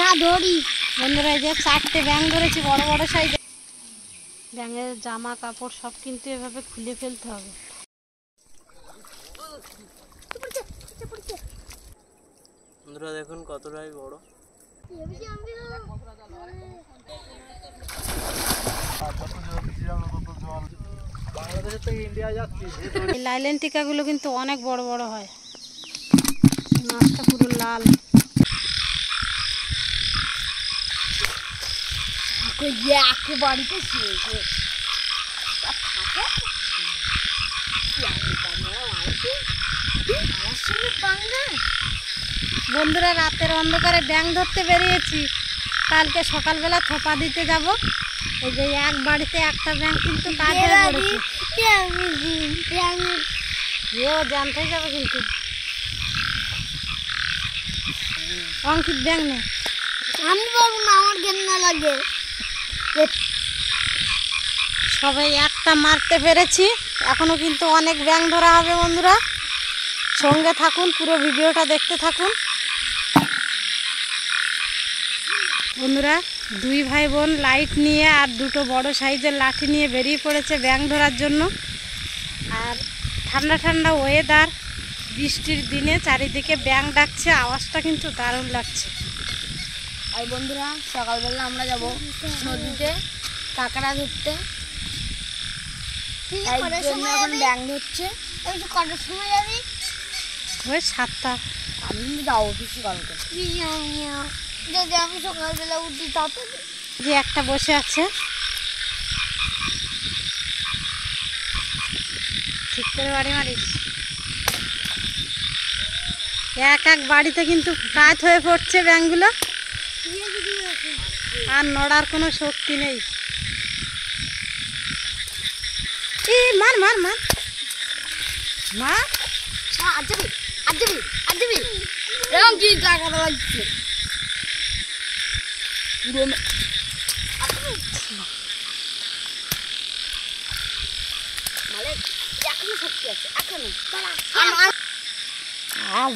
না ধরি বন্ধুরা, এই যে 4টে ব্যাঙ ধরেছি, বড় বড় সাইজ। ব্যাঙের জামা কাপড় সব কিন্তু এভাবে খুলে ফেলতে হবে। বন্ধুরা দেখুন কতটাই বড়। এই লাইলেন টিকাগুলো কিন্তু অনেক বড় বড় হয়, মাছটা পুরো লাল। বন্ধুরা রাতের অন্ধকারে ব্যাঙ ধরতে বেরিয়েছি, কালকে সকালবেলা থোপা দিতে যাব। এই যে এক বাড়িতে একটা ব্যাঙ কিন্তু কাজ হয়ে পড়েছে, ও জানতে যাবে কিন্তু অঙ্কিত ব্যাঙ নেই। আমি পাবো না, আমার ঘেন্না লাগে। সবাই একটা মারতে পেরেছি, এখনো কিন্তু অনেক ব্যাঙ ধরা হবে। বন্ধুরা সঙ্গে থাকুন, পুরো ভিডিওটা দেখতে থাকুন। বন্ধুরা দুই ভাই বোন লাইট নিয়ে আর দুটো বড় সাইজের লাঠি নিয়ে বেরিয়ে পড়েছে ব্যাঙ ধরার জন্য। আর ঠান্ডা ঠান্ডা ওয়েদার, বৃষ্টির দিনে চারিদিকে ব্যাঙ ডাকছে, আওয়াজটা কিন্তু দারুণ লাগছে। আর বন্ধুরা সকালবেলা আমরা যাব নদীতে কাঁকড়া ধরতে, এখন ব্যাঙ ধরছে। কটার সময় যাবি? ওই 7টা। আমি যাবো কিছু কালকে, যদি আমি সকালবেলা উঠি তাড়াতাড়ি। যে একটা বসে আছে, ঠিক করে বাড়ি মারিস। এক এক বাড়িতে কিন্তু কাজ হয়ে পড়ছে ব্যাঙগুলো, আর নড়ার কোনো শক্তি নেই। মার মার মার মার। এরকম কি কাঁকড়া লাগছে?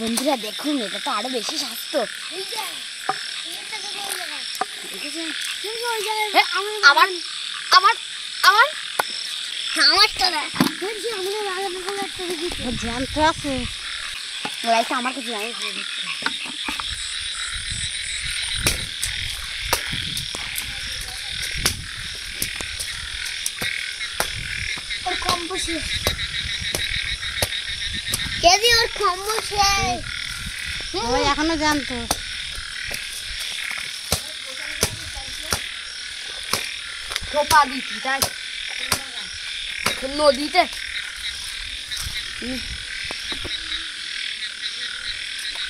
বন্ধুরা দেখুন, এটা তো আরো বেশি স্বাস্থ্য। আবার আবার আবার জ্যান্ত আছে, আমার কাছে কম বসে ওর কম বসে ওই এখনো জানতো। থোপা দিচ্ছি তাই নদীতে।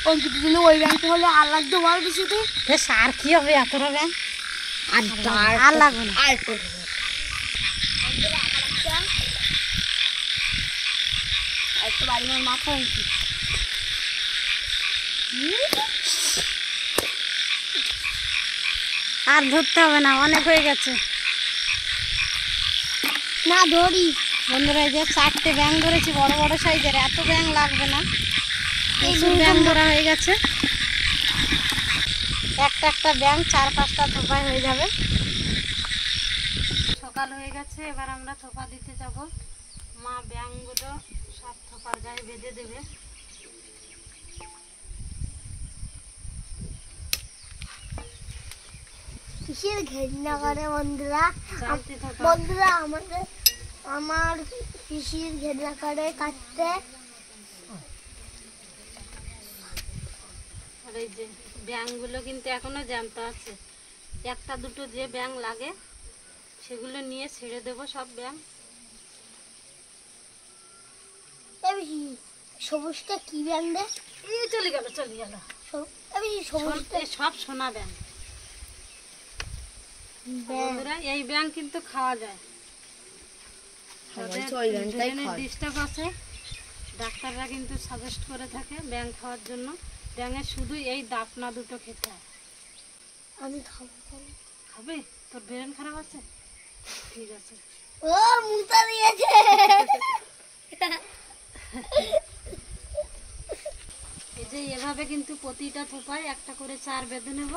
অঙ্কিত দিনে ওই ব্যাংকটা হলে আর লাগতো বল কিছু তো। সার কি হবে এতটা ব্যাঙ? আর লাগবে না। আর একটা বাড়ি আমার মাথা অঙ্কিত। আর ধরতে হবে না, অনেক হয়ে গেছে। না ধরি বন্ধুরা, এই যে 4টে ব্যাঙ ধরেছি, বড় বড় সাইজের। এত ব্যাঙ লাগবে না, প্রচুর ব্যাঙ ধরা হয়ে গেছে। একটা একটা ব্যাঙ 4-5টা থোপায় হয়ে যাবে। সকাল হয়ে গেছে, এবার আমরা থোপা দিতে যাব। মা ব্যাঙগুলো সব থোপার গায়ে বেঁধে দেবে। কিসের ঘেন্না করে বন্ধুরা? বন্ধুরা আমার পিসির ঘেন্না করে কাটতে। আর এই যে ব্যাঙগুলো কিন্তু এখনো জ্যান্ত আছে। একটা দুটো যে ব্যাঙ লাগে সেগুলো নিয়ে ছেড়ে দেবো সব ব্যাঙ। সবুজটা কি ব্যাঙ রে? চলে গেল সব সোনা ব্যাঙ। বন্ধুরা এই ব্যাঙ কিন্তু খাওয়া যায়, ডিস্টার্ব আছে, ডাক্তাররা কিন্তু সাজেস্ট করে থাকে ব্যাঙ খাওয়ার জন্য। ব্যাঙের শুধু এই দাপনা দুটো খেতে হয়। আমি খাবো। খাবে? তোর ব্রেন খারাপ আছে? ঠিক আছে। ও মুতা দিয়েছে। এই যে এভাবে কিন্তু প্রতিটা থোপায় একটা করে চার বেঁধে নেব।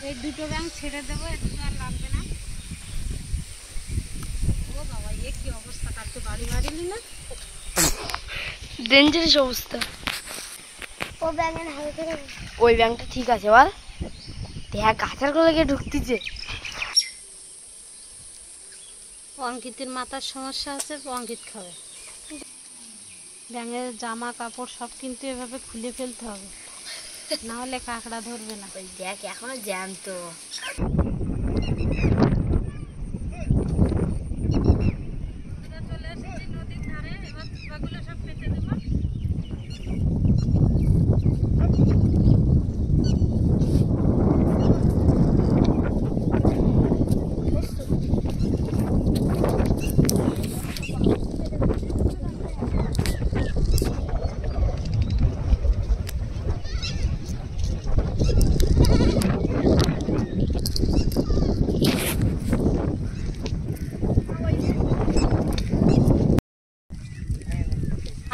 এই দুটো ব্যাঙ ছেড়ে দেবো, একটু আর লাগবে না। ও বাবা, এ কি অবস্থা, কালকে বাড়ি বাড়িলি না? ডেঞ্জারাস অবস্থা। ও ব্যাঙের হাতে থেকে ওই ব্যাঙটা ঠিক আছে বল, দেখ গাছের গোড়ায় গিয়ে ঢুকতেছে। অঙ্কিতের মাথার সমস্যা আছে, অঙ্কিত খাবে। ব্যাঙের জামা কাপড় সব কিন্তু এভাবে খুলে ফেলতে হবে, না হলে কাঁকড়া ধরবে না। ওই দেখ এখনো জ্যান্ত। চলে এসেছি নদীর ধারে, এবার থোপাগুলো সব পেতে দেবো।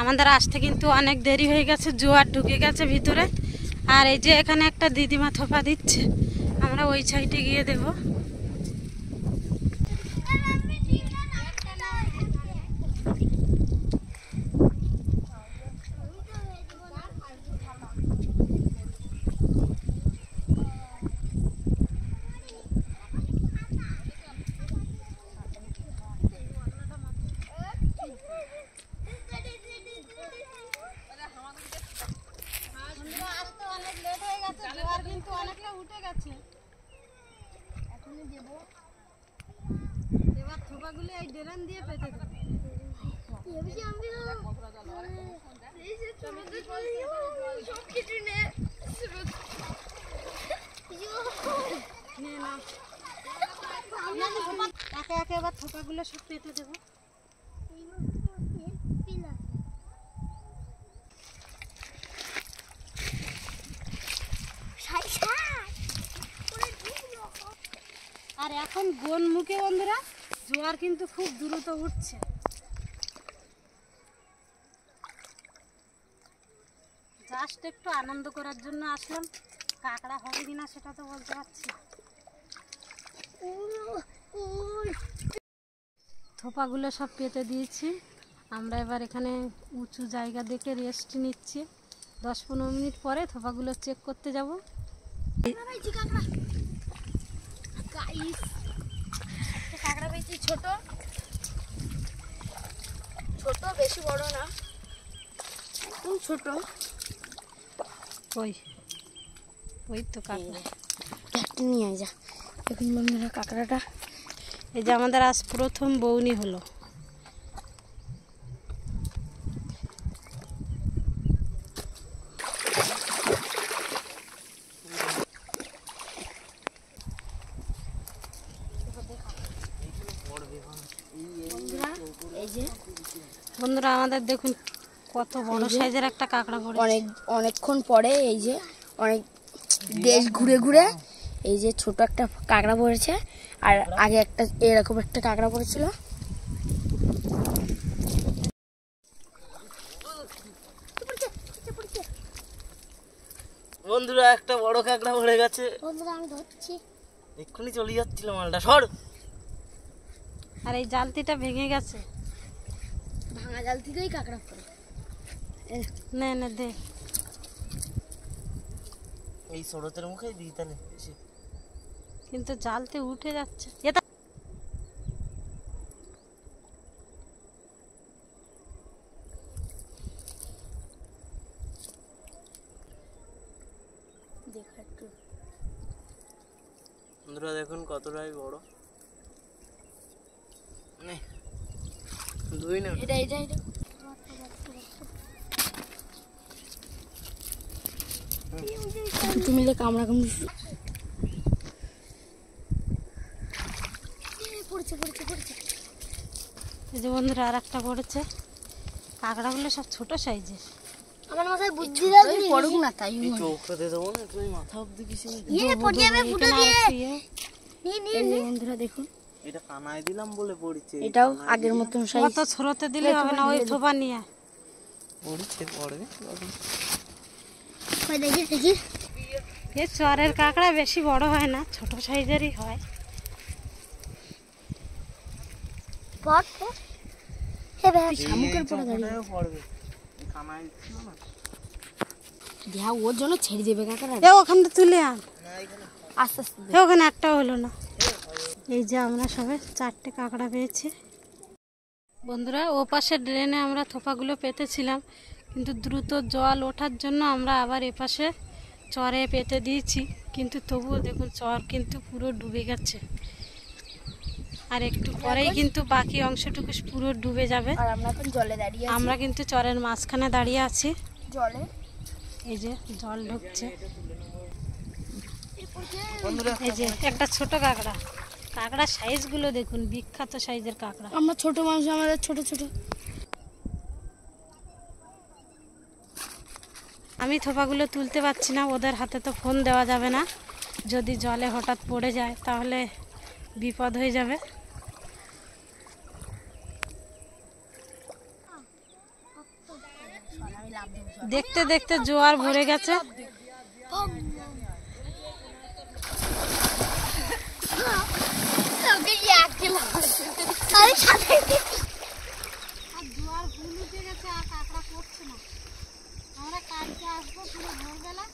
আমাদের আসতে কিন্তু অনেক দেরি হয়ে গেছে, জোয়ার ঢুকে গেছে ভিতরে। আর এই যে এখানে একটা দিদিমা থোপা দিচ্ছে, আমরা ওই সাইডে গিয়ে দেব। আসতে অনেক লেট হয়ে গেছে, জোয়ার কিন্তু অনেকটা উঠে গেছে। এখনই দেব, এবার থোপাগুলো এই ড্রেন দিয়ে পেতে দেব। একে একে এবার থোপাগুলো সব পেতে দেবো। আর এখন বন মুখে বন্ধুরা জোয়ার কিন্তু খুব দ্রুত উঠছে। জাস্ট একটু আনন্দ করার জন্য আসলাম, কাঁকড়া হবে কিনা সেটা তো বলতে পারছি না। থোপাগুলো সব পেতে দিয়েছি, আমরা এবার এখানে উঁচু জায়গা দেখে রেস্ট নিচ্ছি। 10-15 মিনিট পরে থোপাগুলো চেক করতে যাব। কাঁকড়া পেয়েছি ছোট ছোট, বেশি বড় না, একদম ছোট। ওই ওই তো কাঁকড়া, একটা নিয়ে যা। এখন বন্ধুরা কাঁকড়াটা, এই যে আমাদের আজ প্রথম বউনি হলো। এই যে বন্ধুরা আমাদের দেখুন কত বড় সাইজের একটা কাঁকড়া পড়েছে। অনেকক্ষণ পরে এই যে অনেক দেশ ঘুরে ঘুরে এই যে ছোট একটা কাঁকড়া পড়েছে। আর আগে একটা এরকম একটা কাঁকড়া পড়েছিল। বন্ধুরা একটা বড় কাঁকড়া পড়ে গেছে, বন্ধুরা আমি ধরছি। এক্ষুনি চলে যাচ্ছিল মালটা, সর। আর এই জালতিটা ভেঙে গেছে, ভাঙা জাল থেকেই কাঁকড়া পড়ে। নে নে দে। এই স্রোতের মুখে দিই তাহলে বেশি। কিন্তু জালতে উঠে যাচ্ছে। এটা দেখা একটু বন্ধুরা দেখুন কতটাই বড়। নে, ধুই না। এটা এটা এটা দুটো মিলে কামড়া কামড়ি পড়ছে পড়ছে পড়ছে। এই যে বন্ধুরা আর একটা পড়েছে। কাঁকড়াগুলো সব ছোট সাইজের। আমার মাথায় বুদ্ধি দাও, পড়ুক না তাই এই চোখটাতে দেবো না, তুই মাথা অব্দি কিছু পড়ে যাবে ফুটো দিয়ে। এই যে বন্ধুরা দেখুন, এটা কানায় দিলাম বলে পড়ছে। এটাও আগের মতন সাইজ। কত ছোটতে দিলে হবে না, ওই থোপা নিয়ে পড়ছে পড়বে। কই দেখি দেখি এ চরের কাঁকড়া বেশি বড় হয় না, ছোট সাইজেরই হয়। শামুকের পরে দাঁড়িয়ে পড়বে কানায় দিচ্ছিল না দেহা ওর জন্য ছেড়ে দেবে কাকারা। এ ওখানটা তুলে আন, না এখানে আস্তে আস্তে এ ওখানে একটাও হলো না। এই যে আমরা সবাই 4টে কাঁকড়া পেয়েছি। বন্ধুরা, ও পাশে ড্রেনে আমরা থোপাগুলো পেতেছিলাম, কিন্তু দ্রুত জল ওঠার জন্য আমরা আবার এপাশে চরে পেতে দিয়েছি, কিন্তু তবুও দেখুন চর কিন্তু পুরো ডুবে গেছে। আর একটু পরেই কিন্তু বাকি অংশটুকু পুরো ডুবে যাবে। আর আমরা এখন জলে দাঁড়িয়ে আছি। আমরা কিন্তু চরের মাঝখানে দাঁড়িয়ে আছি। জলে এই যে জল ঢুকছে। বন্ধুরা এই যে একটা ছোট কাঁকড়া, কাঁকড়ার সাইজগুলো দেখুন, বিখ্যাত সাইজের কাঁকড়া। আমরা ছোট মানুষ, আমাদের ছোট ছোট। আমি থোপাগুলো তুলতে পারছি না, ওদের হাতে তো ফোন দেওয়া যাবে না, যদি জলে হঠাৎ পড়ে যায় তাহলে বিপদ হয়ে যাবে। দেখতে দেখতে জোয়ার ভরে গেছে। আর জোয়ার ফুল উঠে গেছে, আর কাঁকড়া পড়ছে না। আমরা কালকে আসবো পুরো ভোরবেলা।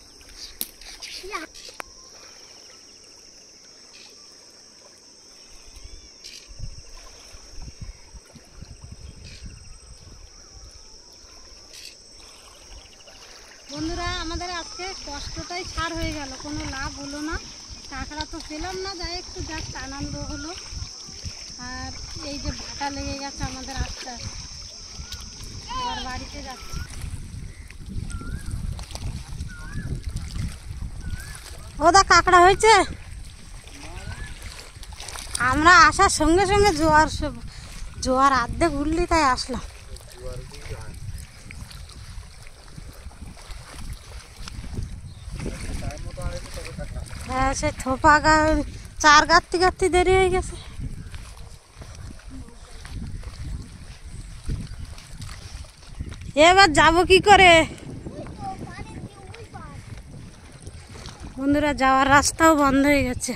বন্ধুরা, আমাদের আজকে কষ্টটাই ছাড় হয়ে গেল, কোনো লাভ হলো না, কাঁকড়া তো পেলাম না, যাই একটু জাস্ট আনন্দ হলো। আর এই যে ভাটা লেগে গেছে আমাদের আস্তে আস্তে, এবার বাড়িতে যাচ্ছি। ওদা কাঁকড়া হয়েছে? আমরা আসার সঙ্গে সঙ্গে জোয়ার অর্ধেক উঠলি, তাই আসলাম। হ্যাঁ, সে থোপা চার গাঁততে গাঁততে দেরি হয়ে গেছে। এবার যাবো কি করে? বন্ধুরা, যাওয়ার রাস্তাও বন্ধ হয়ে গেছে,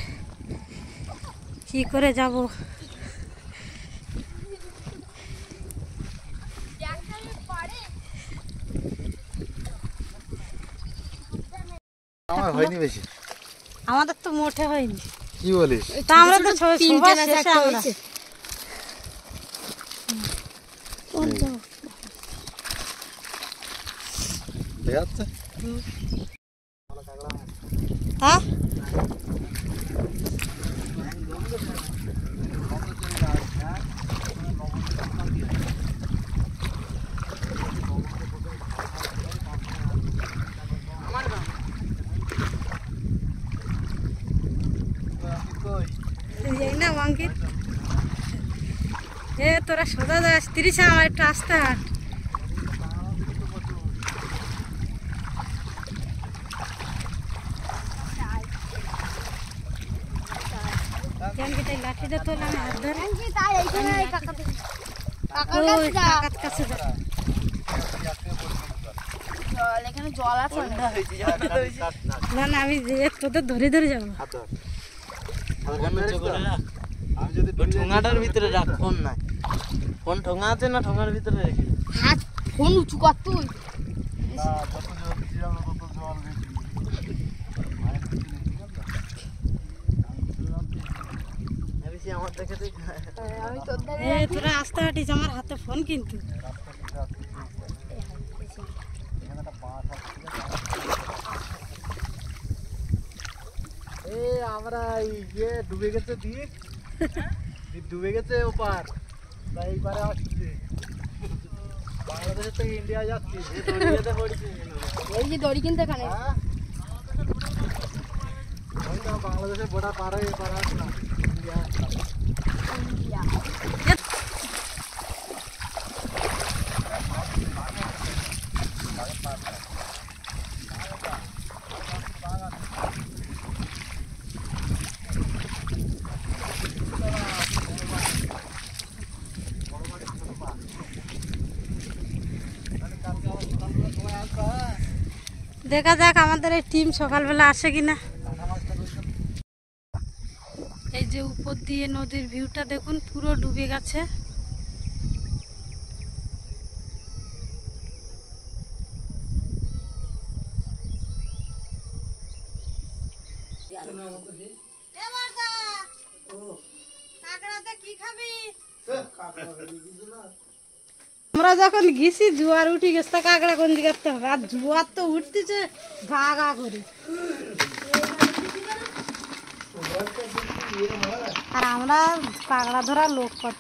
কি করে যাব? আমার হয়নি বেশি। আমাদের তো মোটে হয়নি। কি বলিস? তা আমরা তো সবার শেষে আমরা। ঠিক আছে। হ্যাঁ, এই না অঙ্কিত, এ তোরা সোজা যাস 30, আমার একটু আসতে হাট। লাঠিটা তোলাম হাত ধরে, কাকার কাছে যা। এখানে জল আছে না না, আমি তোদের ধরে ধরে যাবো। আমি যদি ঠোঙাটার ভিতরে রাখ, ফোন নাই, ফোন ঠোঙা আছে না, ঠোঙার ভিতরে রেখে হাত ফোন উঁচু কর তুই। আমার দেখে আমি তোর ধারে এ তোরা আসতে হাঁটিস, আমার হাতে ফোন কিন্তু। আমরা ইয়ে ডুবে গেছে, দ্বীপ ডুবে গেছে ওপার, তাই এই পারে আসছে, বাংলাদেশ থেকে ইন্ডিয়া যাচ্ছি, দড়িয়াতে পড়েছি। এই যে দড়ি কিনতে এখানে বাংলাদেশের বর্ডার পার হয়ে পার আসলাম, ইন্ডিয়া আসলাম। দেখা যাক আমাদের এই টিম সকালবেলা আসে কিনা। এই যে উপর দিয়ে নদীর ভিউটা দেখুন, পুরো ডুবে গেছে। আমরা যখন গেছি জোয়ার উঠে গেছে, কাঁকড়া কোন দিকে আসতে হবে, আর জোয়ার তো উঠতেছে ভাগা করে। আর আমরা কাঁকড়া ধরা লোক কত,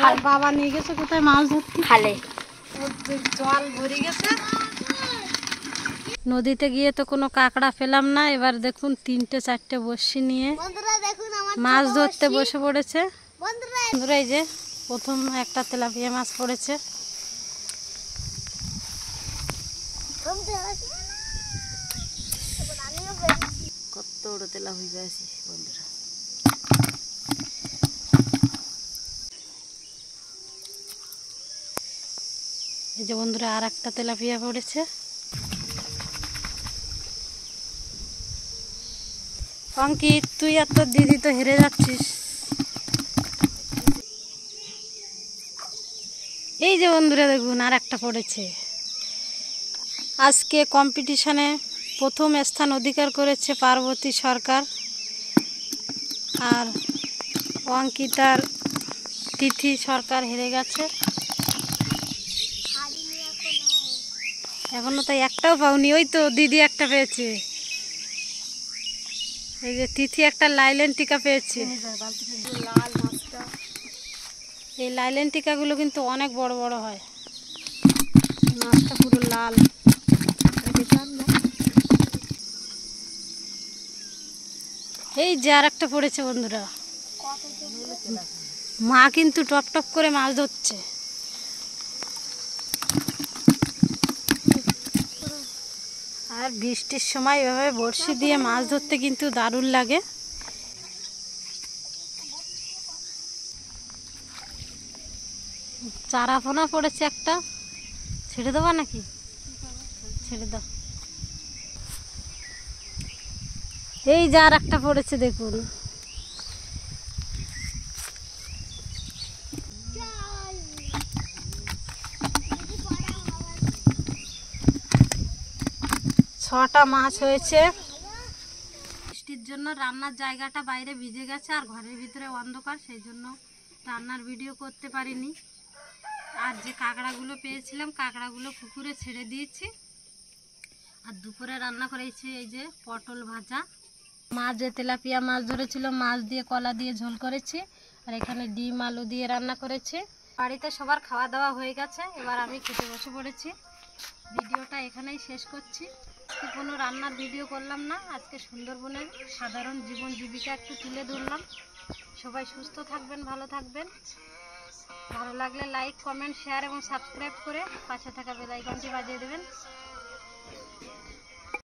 আর বাবা নিয়ে গেছে কোথায় মাছ ধরতে, খালে জল ভরে গেছে। নদীতে গিয়ে তো কোনো কাঁকড়া পেলাম না। এবার দেখুন 3-4টে বড়শি নিয়ে মাছ ধরতে বসে পড়েছে বন্ধুরা। এই যে প্রথম একটা তেলাপিয়া মাছ পড়েছে। কত বড় তেলাপিয়া আছে বন্ধুরা। এই যে বন্ধুরা আর একটা তেলাপিয়া পড়েছে। অঙ্কিত, তুই আর তোর দিদি তো হেরে যাচ্ছিস। এই যে বন্ধুরা দেখুন আর একটা পড়েছে। আজকে কম্পিটিশনে প্রথম স্থান অধিকার করেছে পার্বতী সরকার, আর অঙ্কিতার তিথি সরকার হেরে গেছে। এখনো তো একটাও পাওনি, ওই তো দিদি একটা পেয়েছে। এই যে তিথি একটা লাইলেন টিকা পেয়েছে। এই লাইলেন টিকাগুলো কিন্তু অনেক বড় বড় হয়, মাছটা পুরো লাল। এই যে আর একটা পড়েছে বন্ধুরা। মা কিন্তু টপ টপ করে মাছ ধরছে। আর বৃষ্টির সময় এভাবে বড়শি দিয়ে মাছ ধরতে কিন্তু দারুণ লাগে। চারা পোনা পড়েছে একটা, ছেড়ে দেবা নাকি? ছেড়ে দাও। এই যে আর একটা পড়েছে দেখুন। ছটা মাছ হয়েছে। বৃষ্টির জন্য রান্নার জায়গাটা বাইরে ভিজে গেছে আর ঘরের ভিতরে অন্ধকার, সেই জন্য রান্নার ভিডিও করতে পারিনি। আর যে কাঁকড়াগুলো পেয়েছিলাম কাঁকড়াগুলো পুকুরে ছেড়ে দিয়েছি। আর দুপুরে রান্না করেছি এই যে পটল ভাজা, মাছ যে তেলাপিয়া মাছ ধরেছিল মাছ দিয়ে কলা দিয়ে ঝোল করেছি, আর এখানে ডিম আলু দিয়ে রান্না করেছি। বাড়িতে সবার খাওয়া দাওয়া হয়ে গেছে, এবার আমি খেতে বসে পড়েছি। ভিডিওটা এখানেই শেষ করছি। আজকে কোনো রান্নার ভিডিও করলাম না, আজকে সুন্দরবনের সাধারণ জীবন জীবিকা একটু তুলে ধরলাম। সবাই সুস্থ থাকবেন, ভালো থাকবেন। ভালো লাগলে লাইক, কমেন্ট, শেয়ার এবং সাবস্ক্রাইব করে পাশে থাকা বেল আইকনটি বাজিয়ে দেবেন।